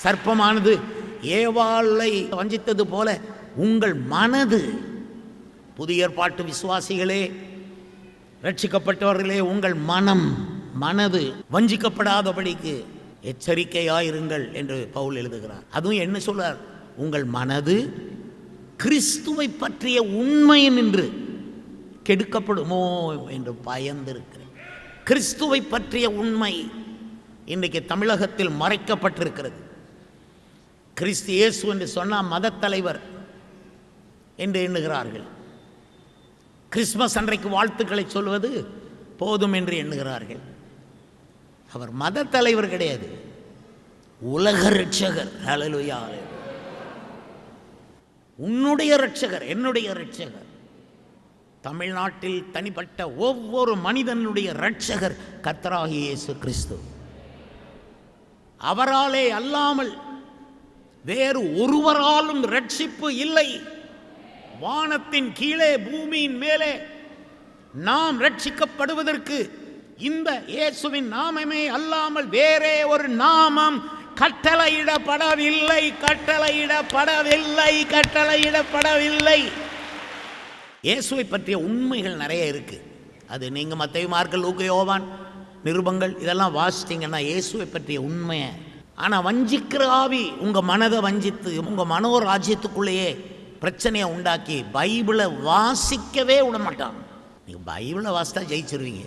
சர்ப்பமானது ஏவாளை வஞ்சித்தது போல உங்கள் மனது, புதிய ஏற்பாட்டு விசுவாசிகளே, ரட்சிக்கப்பட்டவர்களே, உங்கள் மனது வஞ்சிக்கப்படாதபடிக்கு எச்சரிக்கையாயிருங்கள் என்று பவுல் எழுதுகிறார். அதுவும் என்ன சொல்றார்? உங்கள் மனது கிறிஸ்துவை பற்றிய உண்மை நின்று கெடுக்கப்படுமோ என்று பயந்திருக்கிறேன். கிறிஸ்துவை பற்றிய உண்மை இன்றைக்கு தமிழகத்தில் மறைக்கப்பட்டிருக்கிறது. கிறிஸ்து இயேசு என்று சொன்னால் மத தலைவர் என்று எண்ணுகிறார்கள். கிறிஸ்மஸ் அன்றைக்கு வாழ்த்துக்களை சொல்வது போதும் என்று எண்ணுகிறார்கள். அவர் மத தலைவர் கிடையாது, உலக ரட்சகர். ஹல்லேலூயா. உன்னுடைய ரட்சகர், என்னுடைய ரட்சகர். தமிழ்நாட்டில் தனிப்பட்ட ஒவ்வொரு மனிதனுடைய ரட்சகர் கர்த்தராகிய இயேசு கிறிஸ்து. அவராலே அல்லாமல் வேறு ஒருவராலும் ரட்சிப்பு இல்லை. வானத்தின் கீழே பூமியின் மேலே நாம் ரட்சிக்கப்படுவதற்கு இந்த இயேசுவின் நாமமே அல்லாமல் வேறே ஒரு நாமம் கட்டளையிடப்படவில்லை. இயேசுவை பற்றிய உண்மைகள் நிறைய இருக்கு. அது நீங்கள் மத்தேயு, மார்க்கு, லூக்கா, யோவான் நிருபங்கள் இதெல்லாம் வாசித்தீங்கன்னா இயேசுவை பற்றிய உண்மையை. ஆனால் வஞ்சிக்கிற ஆவி உங்கள் மனதை வஞ்சித்து உங்கள் மனோராஜ்யத்துக்குள்ளேயே பிரச்சனையை உண்டாக்கி பைபிளை வாசிக்கவே விட மாட்டாங்க. நீங்கள் பைபிளை வாசித்தா ஜெயிச்சிருவீங்க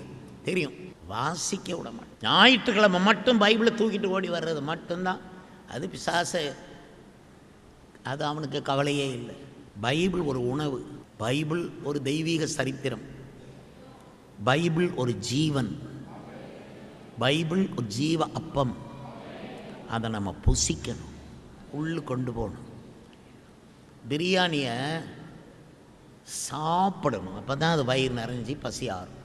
தெரியும், வாசிக்க விட மாட்டேன். ஞாயிற்றுக்கிழமை மட்டும் பைபிளை தூக்கிட்டு ஓடி வர்றது மட்டும்தான் அது பிசாசு. அது அவனுக்கு கவலையே இல்லை. பைபிள் ஒரு உணவு, பைபிள் ஒரு தெய்வீக சரித்திரம், பைபிள் ஒரு ஜீவன், பைபிள் ஒரு ஜீவ அப்பம். அதை நம்ம புசிக்கணும், உள்ளு கொண்டு போகணும். பிரியாணியை சாப்பிடணும், அப்போ தான் அது வயிறு நிறைஞ்சி பசி ஆறும்.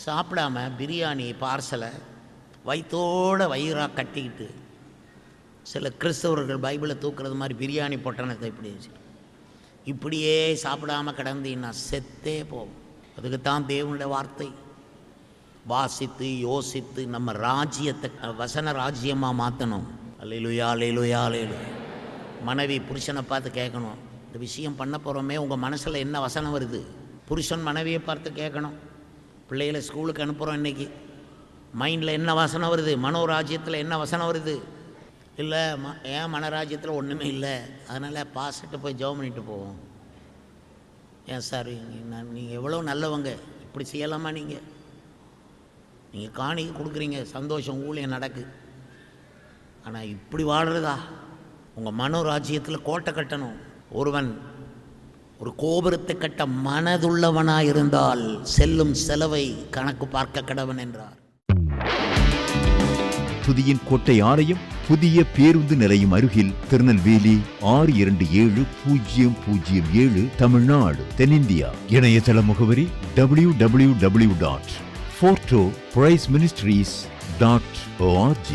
சாப்பிடாம பிரியாணி பார்சலை வயிற்றோடு வயிறாக கட்டிக்கிட்டு சில கிறிஸ்தவர்கள் பைபிளை தூக்குறது மாதிரி பிரியாணி பொட்டணத்தை இப்படியே சாப்பிடாமல் கிடந்தீங்கன்னா செத்தே போகும். அதுக்குத்தான் தேவனுடைய வார்த்தை வாசித்து யோசித்து நம்ம ராஜ்யத்தை வசன ராஜ்யமாக மாற்றணும். அல்லேலூயா, அல்லேலூயா, அல்லேலூயா. மனைவி புருஷனை பார்த்து கேட்கணும், இந்த விஷயம் பண்ண போகிறோமே உங்கள் மனசில் என்ன வசனம் வருது? புருஷன் மனைவியை பார்த்து கேட்கணும். பிள்ளைகளை ஸ்கூலுக்கு அனுப்புகிறோம், இன்றைக்கி மைண்டில் என்ன வசனம் வருது? மனோராஜ்யத்தில் என்ன வசனம் வருது? இல்லை ஏன் மனராஜ்யத்தில் ஒன்றுமே இல்லை, அதனால் பாஸ்ட்டு போய் ஜெபம் பண்ணிட்டு போவோம். ஏன் சார் நீங்கள் எவ்வளோ நல்லவங்க, இப்படி செய்யலாமா? நீங்கள் காணிக்கை கொடுக்குறீங்க, சந்தோஷம், ஊழியம் நடக்கு. ஆனால் இப்படி வாழ்கிறதா? உங்கள் மனோராஜ்யத்தில் கோட்டை கட்டணும். ஒருவன் ஒரு கோபுரத்தை கட்ட மனதுள்ளவனாக இருந்தால் செல்லும் செலவை கணக்கு பார்க்க கடவன் என்றார். துதியின் கோட்டை ஆலயம் புதிய பேருந்து நிலையம் அருகில், திருநெல்வேலி 620007 தமிழ்நாடு, தென்னிந்தியா. இணையதள முகவரி www.fortopriceministries.org.